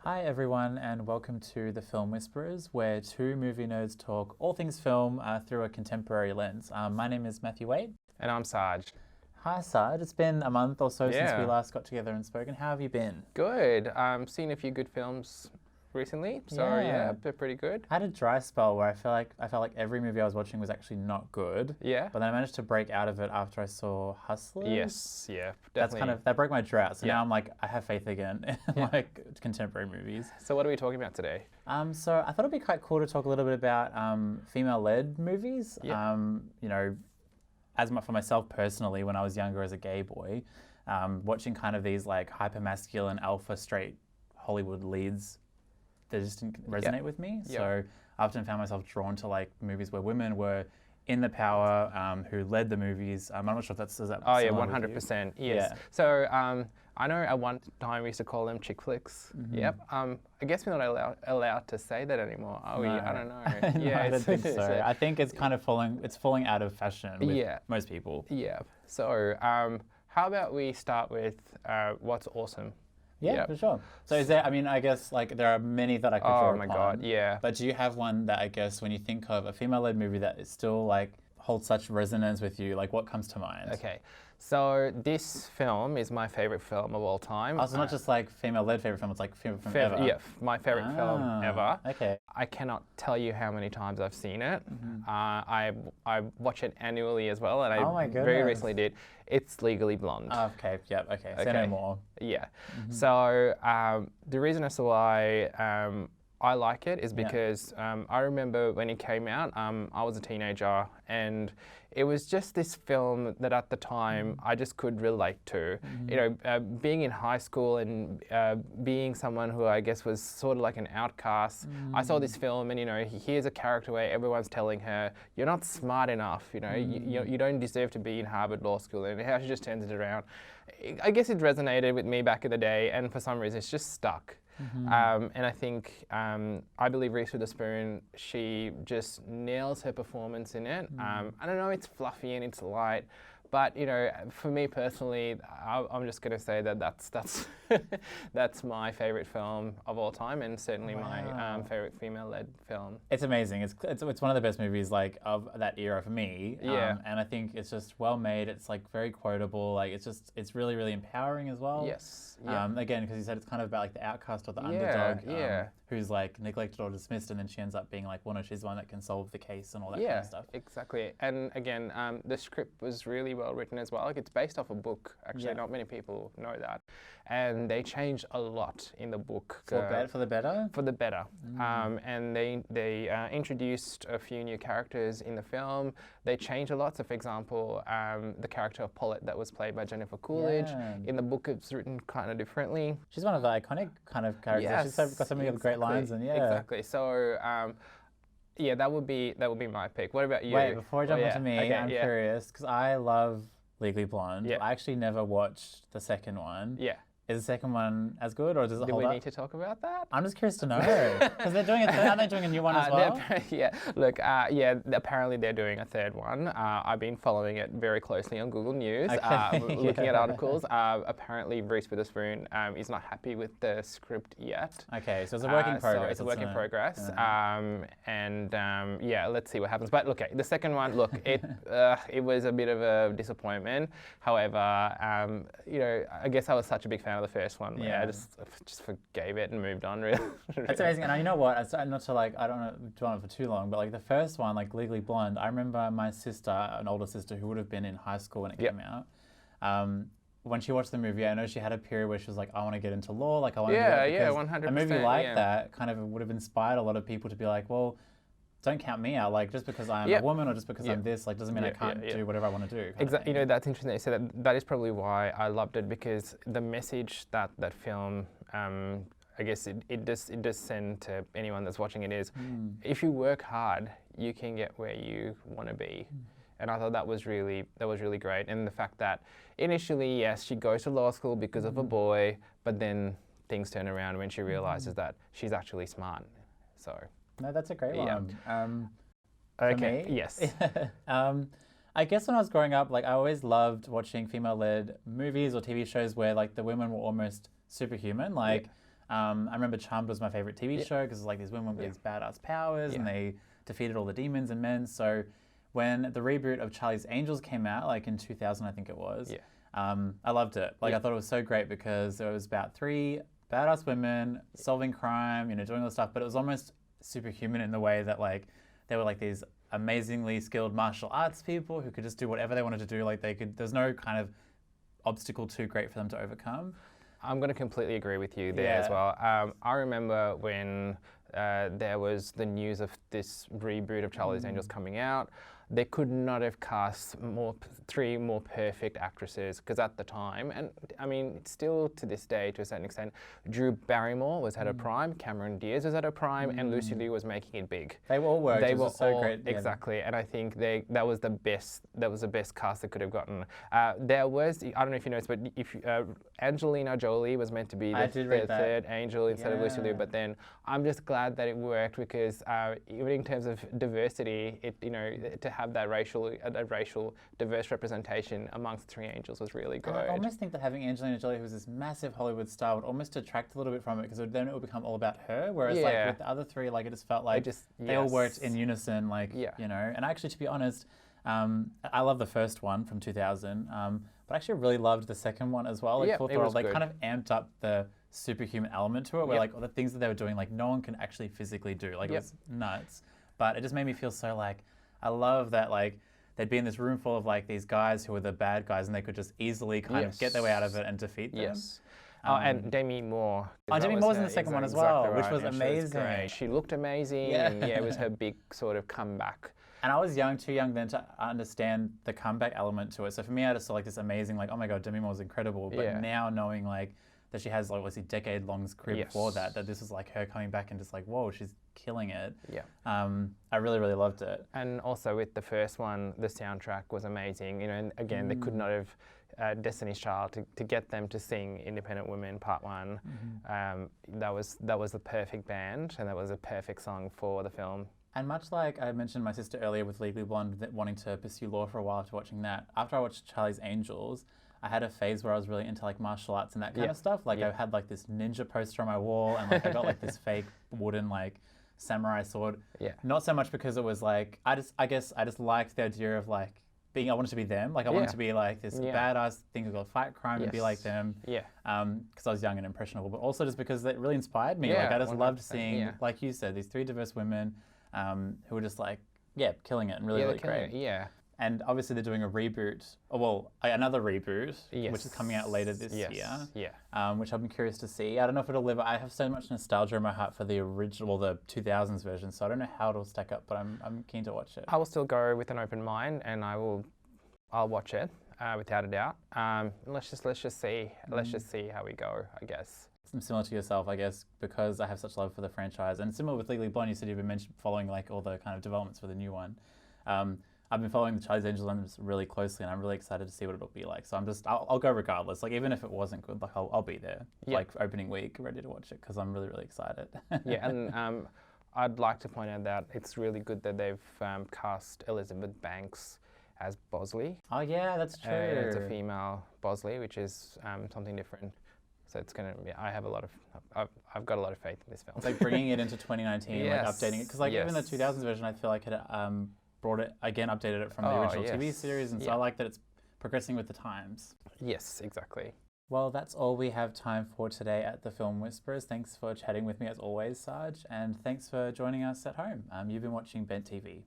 Hi everyone and welcome to The Film Whisperers, where two movie nerds talk all things film through a contemporary lens. My name is Matthew Wade. And I'm Saj. Hi Saj, it's been a month or so since we Yeah. last got together and spoken. How have you been? Good. Seen a few good films recently, so Yeah. they're pretty good. I had a dry spell where I felt like every movie I was watching was actually not good. Yeah. But then I managed to break out of it after I saw Hustlers. Yes, yeah, That's definitely. that broke my drought. So Yeah. now I'm like, I have faith again in Yeah. like contemporary movies. So what are we talking about today? So I thought it'd be quite cool to talk a little bit about female-led movies. Yeah. You know, for myself personally, when I was younger as a gay boy, watching kind of these like hyper-masculine, alpha straight Hollywood leads, they just didn't resonate with me. Yeah. So I often found myself drawn to like movies where women were in the power, who led the movies. I'm not sure if that's Oh yeah, similar with you? 100%. Yes. Yeah. So I know at one time we used to call them chick flicks. Mm-hmm. Yep. I guess we're not allowed to say that anymore, are we? No. I don't know. No, Yeah, I don't think so. I think it's kind of falling out of fashion with Yeah. most people. Yeah. So how about we start with what's awesome? Yeah, Yep. for sure. So is there, I guess like there are many that I could draw Oh my upon. God, yeah. But do you have one that I guess when you think of a female-led movie that is still like holds such resonance with you, like what comes to mind? Okay, so this film is my favorite film of all time. Oh, so not just like female-led favorite film, it's like favorite film ever. Yeah, my favorite film ever. Okay. I cannot tell you how many times I've seen it. Mm-hmm. I watch it annually as well, and I Oh my very goodness. recently did. It's Legally Blonde. Okay, yep, okay. Say no Okay. more. Yeah. Mm-hmm. So the reason as to why I like it is because I remember when it came out, I was a teenager, and it was just this film that at the time I just could relate to. You know, being in high school and being someone who I guess was sort of like an outcast, I saw this film and, you know, here's a character where everyone's telling her, you're not smart enough, you know, you don't deserve to be in Harvard Law School, and how she just turns it around. I guess it resonated with me back in the day, and for some reason it's just stuck. And I think, I believe Reese Witherspoon, she just nails her performance in it. I don't know, it's fluffy and it's light, but you know, for me personally, I'm just going to say that that's that's my favorite film of all time, and certainly my favorite female-led film. It's amazing. It's one of the best movies like of that era for me. Yeah. And I think it's just well made. It's like very quotable. Like it's really, really empowering as well. Yes. Yeah. Again, because you said it's kind of about like the outcast or the Yeah, underdog, yeah. who's like neglected or dismissed, and then she ends up being like, well, no, she's the one that can solve the case and all that kind of stuff. Exactly. And again, the script was really well written as well. Like, it's based off a book. Actually, Yeah. not many people know that. And they changed a lot in the book. For the better. For the better. And they introduced a few new characters in the film. They changed a lot. So, for example, the character of Paulette that was played by Jennifer Coolidge. Yeah. In the book, it's written kind of differently. She's one of the iconic kind of characters. She's got so many great lines, and yeah. Exactly. So, yeah, that would be my pick. What about you? Wait, before I jump into me, Okay, I'm curious because I love Legally Blonde. Yeah. I actually never watched the second one. Yeah. Is the second one as good, or does it Do hold we up? need to talk about that? I'm just curious to know because they're doing it. Aren't they doing a new one as well? Yeah, look, yeah, apparently they're doing a third one. I've been following it very closely on Google News, Okay. looking at articles. Apparently Reese Witherspoon is not happy with the script yet. Okay, so it's a work in progress. So it's a work in progress. Yeah. Yeah, let's see what happens. But look, the second one, look, it was a bit of a disappointment. However, you know, I guess I was such a big fan of the first one. Yeah. I just forgave it and moved on. Really. That's amazing. And you know what? Not to like, I don't want to dwell on it for too long, but like the first one, like Legally Blonde, I remember my sister, an older sister who would have been in high school when it came out. When she watched the movie, I know she had a period where she was like, I want to get into law, like I want to do it. Yeah, Because 100%. A movie like that kind of would have inspired a lot of people to be like, well, don't count me out. Like just because I'm a woman or just because I'm this, like doesn't mean I can't do whatever I want to do. Exactly. You know, that's interesting that you said that. That is probably why I loved it, because the message that film, I guess it does send to anyone that's watching it is, if you work hard, you can get where you want to be. And I thought that was really great. And the fact that initially, yes, she goes to law school because of a boy, but then things turn around when she realizes that she's actually smart. So. No, that's a great one. Okay. Me, Yes. I guess when I was growing up, like I always loved watching female-led movies or TV shows where like the women were almost superhuman. Like I remember Charmed was my favourite TV show because it's like these women with these badass powers and they defeated all the demons and men. So when the reboot of Charlie's Angels came out, like in 2000, I think it was, I loved it. Like I thought it was so great because it was about 3 badass women solving crime, you know, doing all this stuff, but it was almost superhuman in the way that like they were like these amazingly skilled martial arts people who could just do whatever they wanted to do. Like there's no kind of obstacle too great for them to overcome. I'm going to completely agree with you there as well. I remember when there was the news of this reboot of Charlie's Angels coming out, they could not have cast 3 more perfect actresses, because at the time, and I mean still to this day to a certain extent, Drew Barrymore was at her prime, Cameron Diaz was at her prime, and Lucy Liu was making it big. They all worked. They it were was so all great. exactly, and I think that was the best. That was the best cast they could have gotten. There was, I don't know if you noticed, but if Angelina Jolie was meant to be the third angel instead of Lucy Liu, but then I'm just glad that it worked because even in terms of diversity, to have that racial diverse representation amongst 3 angels was really good. I almost think that having Angelina Jolie, who was this massive Hollywood star, would almost detract a little bit from it because then it would become all about her. Whereas like with the other 3, like it just felt like they all worked in unison, like you know. And actually, to be honest, I love the first one from 2000, but I actually really loved the second one as well. Like they kind of amped up the superhuman element to it, where like all the things that they were doing, like no one can actually physically do. Like it was nuts, but it just made me feel so like. I love that like they'd be in this room full of like these guys who were the bad guys and they could just easily kind of get their way out of it and defeat them. Yes. And Demi Moore. Demi Moore was in the second one as well, which was amazing. She looked amazing. And it was her big sort of comeback. And I was too young then to understand the comeback element to it. So for me, I just saw like this amazing, like, oh my God, Demi Moore's incredible. But now knowing like that she has like obviously decade-long career before that this is like her coming back and just like, whoa, she's killing it. Yeah. I really, really loved it. And also with the first one, the soundtrack was amazing. You know, and again, they could not have Destiny's Child to get them to sing Independent Women Part 1. That was the perfect band, and that was a perfect song for the film. And much like I mentioned my sister earlier with Legally Blonde wanting to pursue law for a while after watching that, after I watched Charlie's Angels, I had a phase where I was really into like martial arts and that kind of stuff. Like I had like this ninja poster on my wall, and like I got like this fake wooden like samurai sword. Not so much because it was like I guess I just liked the idea of like I wanted to be them. Like I wanted to be like this badass thing who's got to fight crime and be like them. Because I was young and impressionable, but also just because it really inspired me. Like I just loved seeing, like you said, these 3 diverse women who were just like killing it and really really great. And obviously they're doing a reboot, another reboot, which is coming out later this year, which I'm curious to see. I don't know if it'll live. I have so much nostalgia in my heart for the original, the 2000s version, so I don't know how it'll stack up, but I'm keen to watch it. I will still go with an open mind, and I'll watch it without a doubt. Let's just see how we go, I guess. I'm similar to yourself, I guess, because I have such love for the franchise, and similar with Legally Blonde. You said you've been following like all the kind of developments for the new one. I've been following the Charlie's Angels ones really closely, and I'm really excited to see what it'll be like. So I'll go regardless. Like even if it wasn't good, like I'll be there, like opening week, ready to watch it because I'm really really excited. And I'd like to point out that it's really good that they've cast Elizabeth Banks as Bosley. Oh yeah, that's true. It's a female Bosley, which is something different. So it's gonna. I've got a lot of faith in this film. It's like bringing it into 2019, like updating it, because like even the 2000s version, I feel like it brought it again, updated it from the original TV series, and so I like that it's progressing with the times. Yes, exactly. Well, that's all we have time for today at the Film Whisperers. Thanks for chatting with me as always, Saj, and thanks for joining us at home. You've been watching Bent TV.